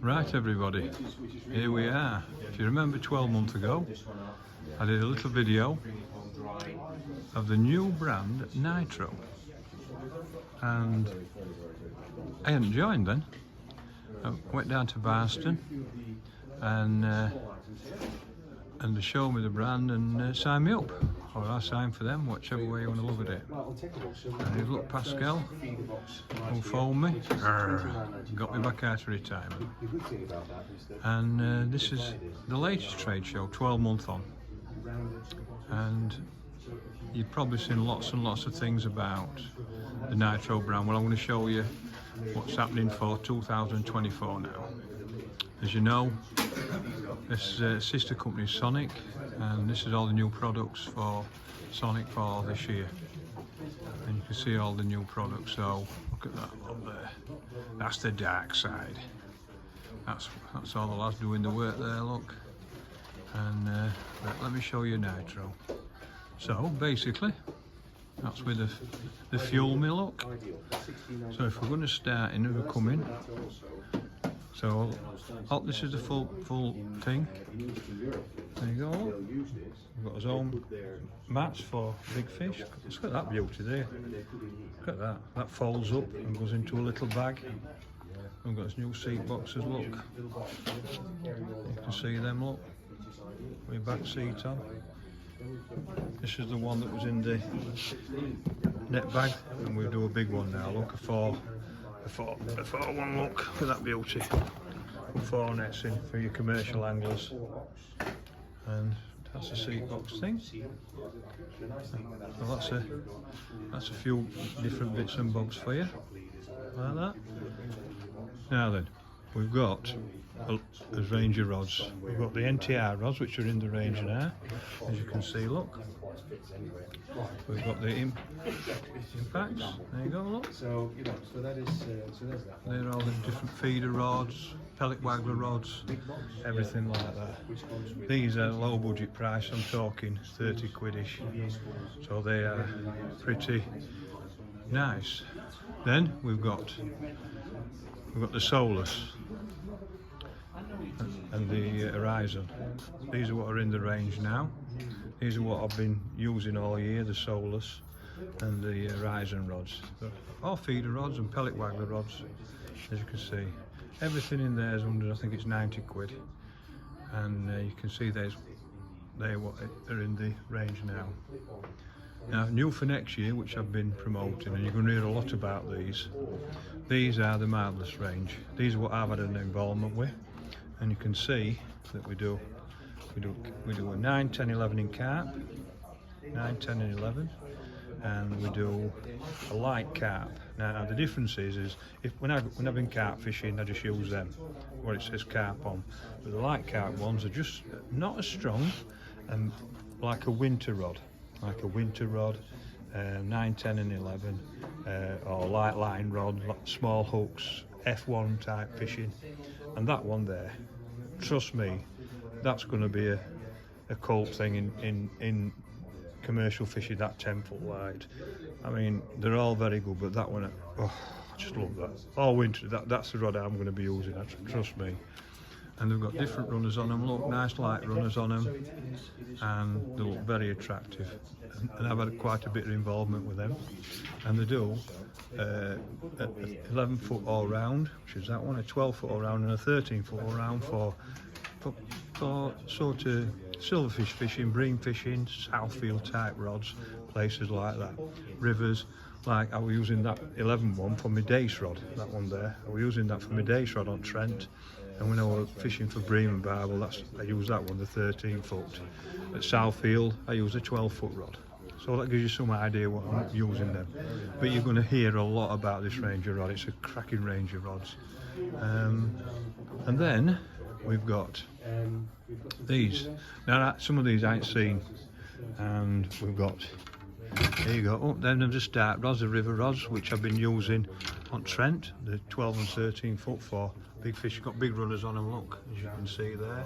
Right everybody, here we are. If you remember 12 months ago, I did a little video of the new brand Nytro, and I hadn't joined then. I went down to Barston and they showed me the brand and signed me up, or I signed for them, whichever way you want to look at it. And you've looked, Pascal, who phoned me, got me back out of retirement. And this is the latest trade show, 12 months on. And you've probably seen lots and lots of things about the Nytro brand. Well, I'm going to show you what's happening for 2024 now. As you know, this sister company is Sonic, and this is all the new products for Sonic for this year. And you can see all the new products. So look at that up there. That's the dark side. That's all the lads doing the work there. Look, and let me show you Nytro. So basically, that's with the fuel mill look. So if we're going to start in, we're coming. So this is the full thing. There you go. We've got his own mats for big fish. Look at that beauty there. Look at that. That folds up and goes into a little bag. We've got his new seat boxes. Look. You can see them. Look. With back seat on. This is the one that was in the net bag, and we'll do a big one now. Look, a four one. Look at that beauty. Put 4 nets in for your commercial anglers, and that's a seat box thing. Well, that's a few different bits and bobs for you, like that. Now then, we've got a range of rods. We've got the NTR rods, which are in the range now, as you can see. Look, we've got the impacts. There you go. Look. So that is they're all the different feeder rods, pellet waggler rods, everything like that. These are low budget price. I'm talking 30 quidish. So they are pretty nice. Then we've got the Solus and the Horizon. These are what are in the range now. These are what I've been using all year, the Solus and the Horizon rods. All feeder rods and pellet waggler rods, as you can see. Everything in there is under, I think it's 90 quid. And you can see they're in the range now. Now, new for next year, which I've been promoting, and you're going to hear a lot about these. These are the Marvellous range. These are what I've had an involvement with, and you can see that we do a 9, 10, 11 in carp, 9, 10 and 11, and we do a light carp. Now the difference is when I've been carp fishing, I just use them, where it says carp on. But the light carp ones are just not as strong, and like a winter rod. 9, 10 and 11, or light line rod, small hooks, F1 type fishing. And that one there, trust me, that's going to be a cult thing in commercial fishing, that 10-foot wide. I mean, they're all very good, but that one, oh, I just love that. All winter, that's the rod I'm going to be using, trust me. And they've got different runners on them. Look, nice light runners on them, and they look very attractive. And I've had quite a bit of involvement with them. And they do 11-foot all round, which is that one, a 12-foot all round, and a 13-foot all round for sort of silverfish fishing, bream fishing, Southfield type rods, places like that. Rivers, like I was using that 11 one for my dace rod, that one there. I was using that for my dace rod on Trent. And when I was fishing for bream and barbel, I used that one, the 13-foot. At Southfield, I use a 12-foot rod. So that gives you some idea what I'm using them. But you're going to hear a lot about this range of rod. It's a cracking range of rods. And then we've got these. Now some of these I ain't seen. And we've got, there you go. Oh, then the start rods, the river rods, which I've been using on Trent, the 12 and 13-foot for big fish. Got big runners on them, look, as you can see there,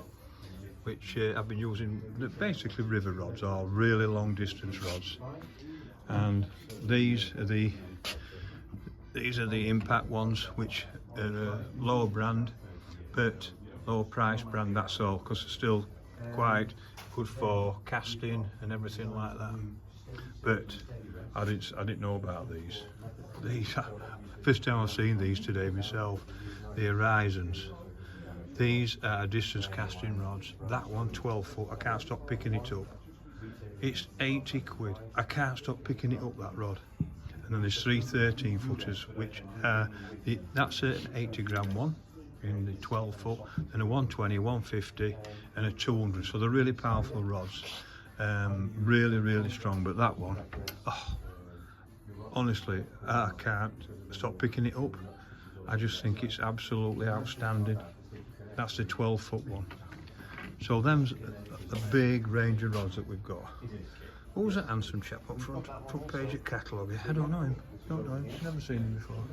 which I've been using basically river rods or really long distance rods. And these are the impact ones, which a lower brand, but lower price brand, that's all, because it's still quite good for casting and everything like that. But I didn't know about these. First time I've seen these today myself, the Horizons. These are distance casting rods. That one 12 foot, I can't stop picking it up. It's 80 quid. I can't stop picking it up, that rod. And then there's 3 13 footers, which that's an 80 gram one in the 12 foot, and a 120, 150 and a 200. So they're really powerful rods. Really strong. But that one, oh, honestly, I can't stop picking it up. I just think it's absolutely outstanding. That's the 12 foot one. So them's a big range of rods that we've got. Who was that handsome chap up front page at catalogue? I don't know him. Never seen him before.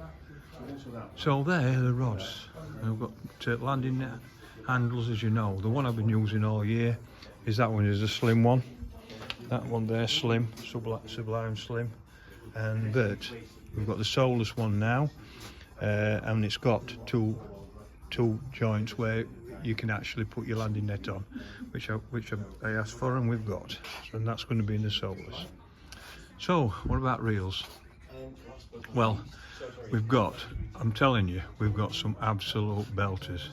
So there are the rods. And we've got landing net handles, as you know. The one I've been using all year is that one, is a slim one. That one there, slim, Sublime Slim. But we've got the soleless one now, and it's got two joints where you can actually put your landing net on, which I asked for, and we've got, and that's going to be in the soleless. So what about reels? Well, I'm telling you, we've got some absolute belters.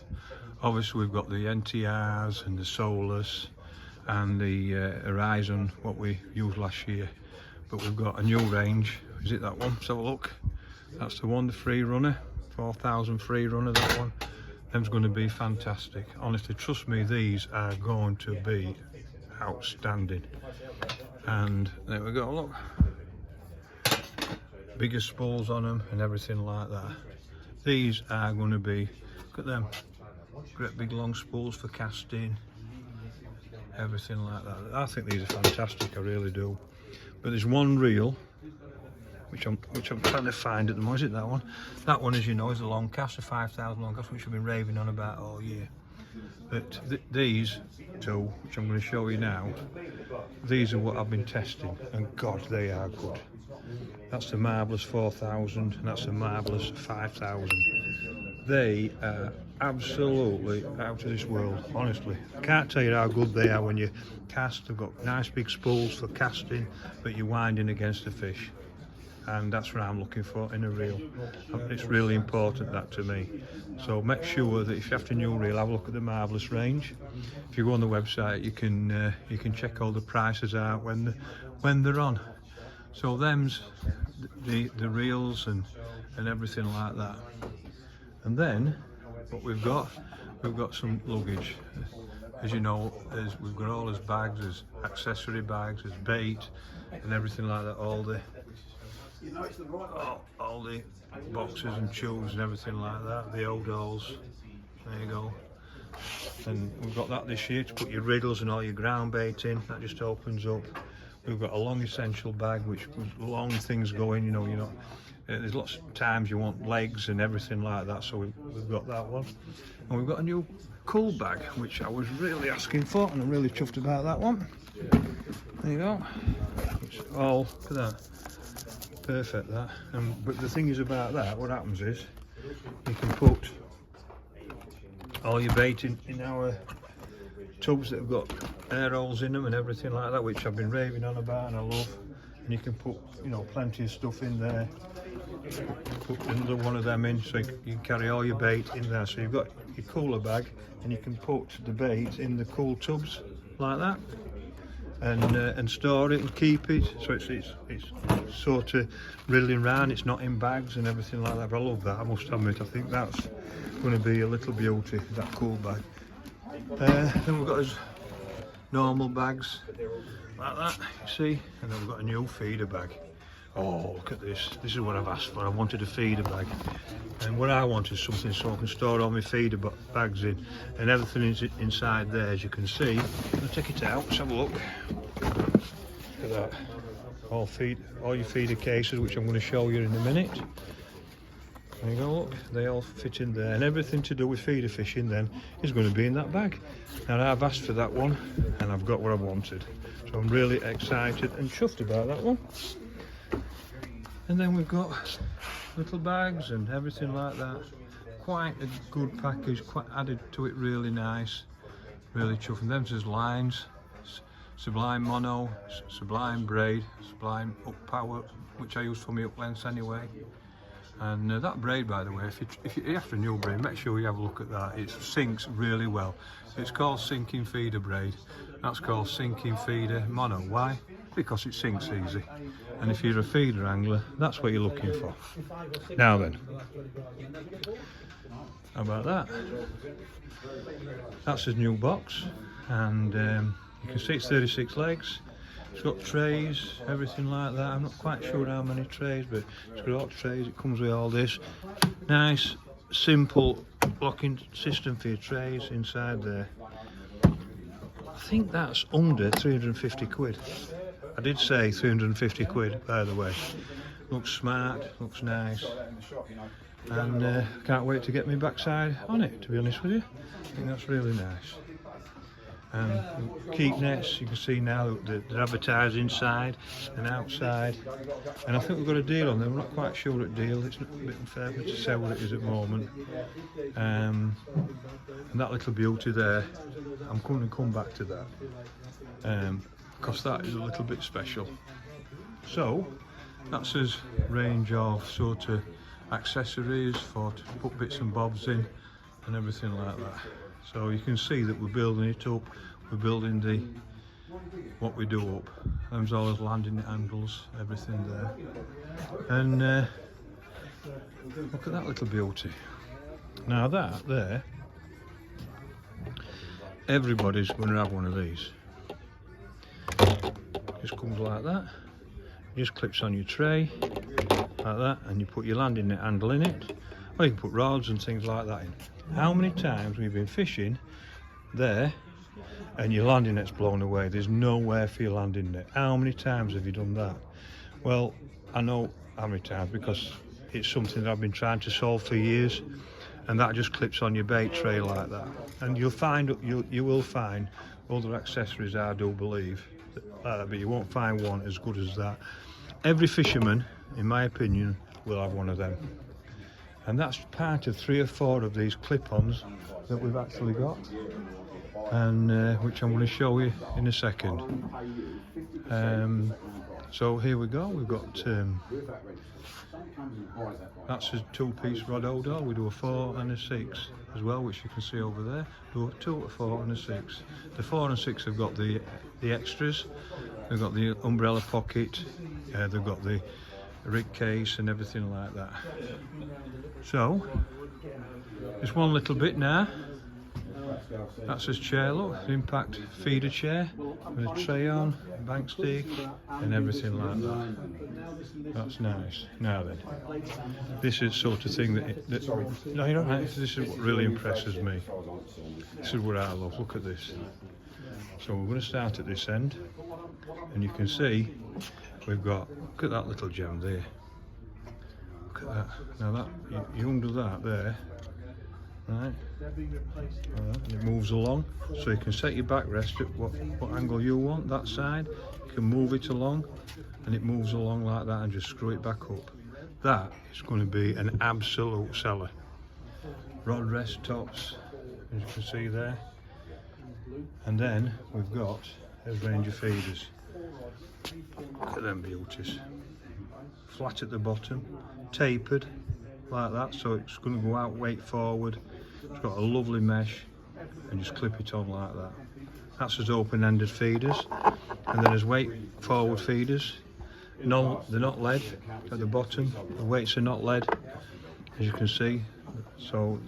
Obviously we've got the NTRs and the soleless and the Horizon, what we used last year, but we've got a new range. Is it that one? Let's have a look. That's the one, the free runner, 4,000 free runner, that one. Them's going to be fantastic. Honestly, trust me, these are going to be outstanding. And there we go, look. Bigger spools on them and everything like that. These are going to be, look at them, great big long spools for casting, everything like that. I think these are fantastic, I really do. But there's one reel which I'm trying to find at the moment. Is it that one? That one, as you know, is a long cast, a 5,000 long cast, which I've been raving on about all year. But these two, which I'm going to show you now, these are what I've been testing, and God, they are good. That's the Marvellous 4,000, and that's the Marvellous 5,000. They are absolutely out of this world, honestly. I can't tell you how good they are when you cast. They've got nice big spools for casting, but you're winding against the fish. And that's what I'm looking for in a reel. It's really important, that, to me. So make sure that if you have to new reel, have a look at the Marvellous range. If you go on the website, you can check all the prices out when they're on. So them's the reels and everything like that. And then what we've got some luggage. As you know, we've got all his bags, there's accessory bags, there's bait and everything like that, all the boxes and tubes and everything like that, the Odols, there you go. And we've got that this year to put your riddles and all your ground bait in. That just opens up. We've got a long essential bag, which with long things going, you know, there's lots of times you want legs and everything like that, so we've got that one. And we've got a new cool bag, which I was really asking for, and I'm really chuffed about that one. There you go. It's all, look at that. Perfect, that. But the thing is about that, what happens is you can put all your bait in our tubs that have got air holes in them and everything like that, which I've been raving on about and I love. And you can put, you know, plenty of stuff in there. Put another one of them in, so you can carry all your bait in there. So you've got your cooler bag, and you can put the bait in the cool tubs like that, and store it and keep it. So it's sort of riddling round. It's not in bags and everything like that. But I love that, I must admit. I think that's going to be a little beauty, that cool bag. Then we've got his normal bags like that, you see, and then we've got a new feeder bag. Oh, look at this. This is what I've asked for. I wanted a feeder bag, and what I want is something so I can store all my feeder bags in, and everything is inside there, as you can see. I'm going to take it out. Let's have a look. Look at that. All your feeder cases, which I'm going to show you in a minute. There you go, look, they all fit in there, and everything to do with feeder fishing then is going to be in that bag. Now I've asked for that one, and I've got what I wanted, so I'm really excited and chuffed about that one. And then we've got little bags and everything like that. quite a good package, quite added to it, really nice, really chuffing. Them there's lines, Sublime Mono, Sublime Braid, Sublime Up Power, which I use for my up lengths anyway. And that braid, by the way, if you're after a new braid, make sure you have a look at that. It sinks really well. It's called sinking feeder braid. That's called sinking feeder mono. Why? Because it sinks easy. And if you're a feeder angler, that's what you're looking for. Now then, how about that? That's his new box, and you can see it's 36 legs. It's got trays, everything like that. I'm not quite sure how many trays, but it's got all trays. It comes with all this nice, simple locking system for your trays inside there. I think that's under 350 quid. I did say 350 quid, by the way. Looks smart, looks nice, and can't wait to get my backside on it, to be honest with you. I think that's really nice. Keep nets, you can see now they're advertised inside and outside, and I think we've got a deal on them. We're not quite sure what deal. It's a bit unfair to say what it is at the moment. And that little beauty there, I'm going to come back to that, because that is a little bit special. So that's his range of sort of accessories to put bits and bobs in and everything like that. So you can see that we're building it up, we're building what we do up. There's all those landing handles, everything there. And look at that little beauty. Now that there, everybody's going to have one of these. Just comes like that, just clips on your tray, like that, and you put your landing net handle in it. Or you can put rods and things like that in. How many times we've been fishing there and your landing net's blown away, there's nowhere for your landing net? How many times have you done that? Well, I know how many times, because it's something that I've been trying to solve for years, and that just clips on your bait tray like that. And you will find other accessories, I do believe, like that, but you won't find one as good as that. Every fisherman, in my opinion, will have one of them. And that's part of 3 or 4 of these clip-ons that we've actually got, and which I'm going to show you in a second. So here we go. We've got that's a 2-piece rod holder. We do a 4 and a 6 as well, which you can see over there. Do a 2, a 4 and a 6. The 4 and 6 have got the extras. They've got the umbrella pocket. They've got the rig case and everything like that. So just one little bit now. That's his chair, look, the impact feeder chair with a tray on, bank stick and everything like that. That's nice. Now then, this is sort of thing that no, you don't have to. This is what really impresses me. This is what I love. Look at this. So we're going to start at this end, and you can see we've got, look at that little gem there. Look at that. Now that you undo that there, right? And it moves along, so you can set your backrest at what angle you want. That side, you can move it along, and it moves along like that, and just screw it back up. That is going to be an absolute seller. Rod rest tops, as you can see there, and then we've got a range of feeders. Look at them beauties. Flat at the bottom, tapered like that, so it's going to go out weight forward. It's got a lovely mesh, and just clip it on like that. That's as open-ended feeders, and then there's weight forward feeders. No, they're not lead at the bottom. The weights are not lead, as you can see. So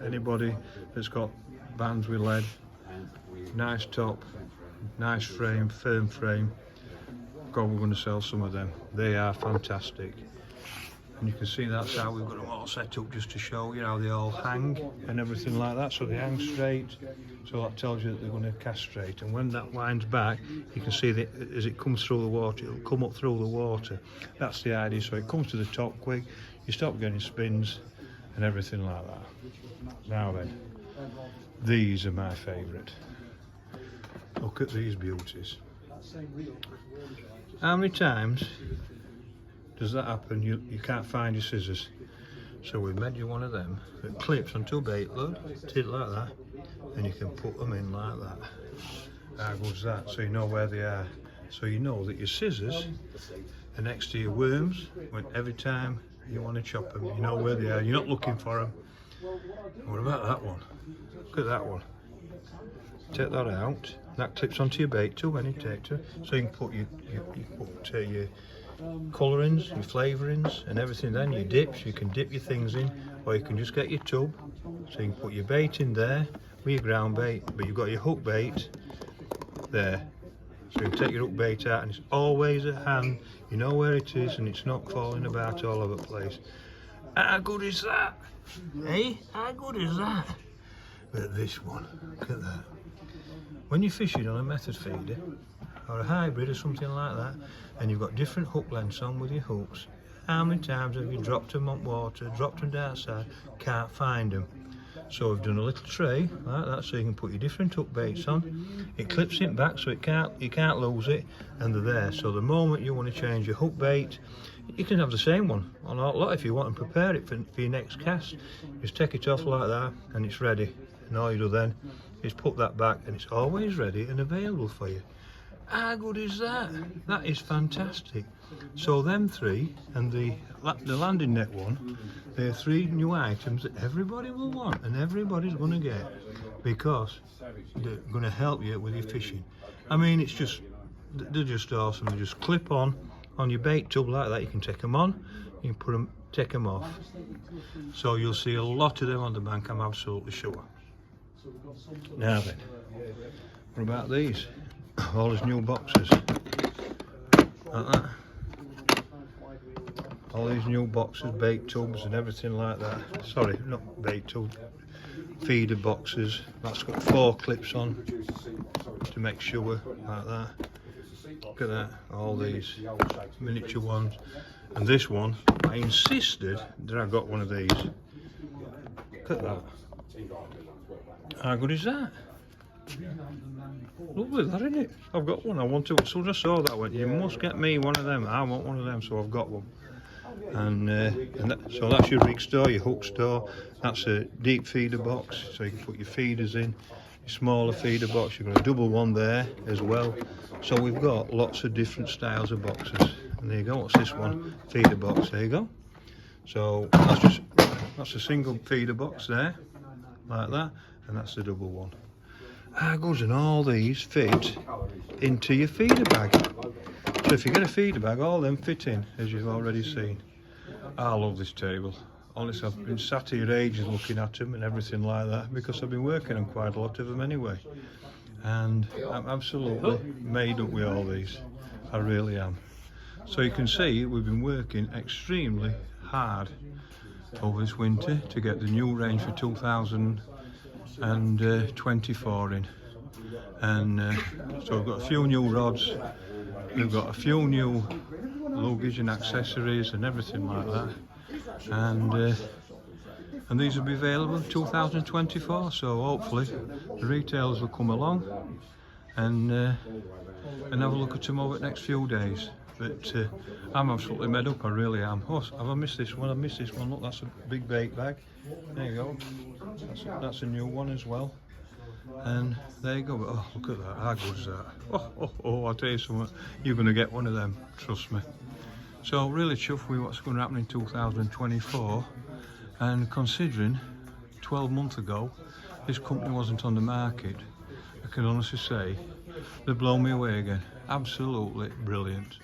anybody that's got bands with lead, nice top, nice frame, firm frame. God, we're going to sell some of them. They are fantastic. And you can see that's how we've got them all set up, just to show you how they all hang and everything like that. So they hang straight, so that tells you that they're going to cast straight. And when that winds back, you can see that as it comes through the water, it'll come up through the water. That's the idea. So it comes to the top quick, you stop getting spins and everything like that. Now then, these are my favourite. Look at these beauties. How many times does that happen? You can't find your scissors. So we made you one of them that clips onto a bait load, take like that, and you can put them in like that. How good's that? So you know where they are. So you know that your scissors are next to your worms when every time you want to chop them. You know where they are. You're not looking for them. What about that one? Look at that one. Take that out. That clips onto your bait too when you take to. So you can put your colourings, your flavourings and everything. Then your dips, you can dip your things in, or you can just get your tub. So you can put your bait in there with your ground bait, but you've got your hook bait there. So you can take your hook bait out and it's always at hand. You know where it is and it's not falling about all over the place. How good is that? Hey, how good is that? But this one, look at that. When you're fishing on a method feeder or a hybrid or something like that, and you've got different hook lengths on with your hooks, how many times have you dropped them on water, dropped them down outside, can't find them? So we've done a little tray like that, so you can put your different hook baits on. It clips it back so you can't lose it, and they're there. So the moment you want to change your hook bait, you can have the same one on a lot if you want and prepare it for your next cast. Just take it off like that and it's ready. And all you do then is put that back and it's always ready and available for you. How good is that? That is fantastic. So them three and the landing net one, they're three new items that everybody will want and everybody's going to get because they're going to help you with your fishing. I mean, it's just, they're just awesome. They just clip on your bait tub like that. You can take them on, you can put them, take them off. So you'll see a lot of them on the bank, I'm absolutely sure. Now then, what about these? All these new boxes. Like that. All these new boxes, bait tubs and everything like that. Sorry, not bait tubs, feeder boxes. That's got 4 clips on to make sure, like that. Look at that, all these miniature ones. And this one, I insisted that I got one of these. Look at that. How good is that? Lovely that, isn't it? I've got one. I want to. As soon as I saw that, I went, you must get me one of them. I want one of them, so I've got one. So that's your rig store, your hook store. That's a deep feeder box, so you can put your feeders in. Your smaller feeder box, you've got a double one there as well. So we've got lots of different styles of boxes. And there you go. What's this one? Feeder box. There you go. So that's a single feeder box there, like that, and that's the double one. How goes and all these fit into your feeder bag. So if you get a feeder bag, all them fit in, as you've already seen. I love this table. Honestly, I've been sat here ages looking at them and everything like that because I've been working on quite a lot of them anyway. And I'm absolutely made up with all these. I really am. So you can see we've been working extremely hard over this winter to get the new range for 2024 in. And so we've got a few new rods, we've got a few new luggage and accessories and everything like that. And these will be available in 2024, so hopefully the retailers will come along and have a look at them over the next few days. But I'm absolutely made up, I really am. Oh, have I missed this one? I missed this one. Look, that's a big bait bag. There you go. That's a new one as well. And there you go. Oh, look at that. How good is that? Oh, I'll tell you something. You're going to get one of them, trust me. So really chuffed with what's going to happen in 2024. And considering 12 months ago, this company wasn't on the market, I can honestly say they've blown me away again. Absolutely brilliant.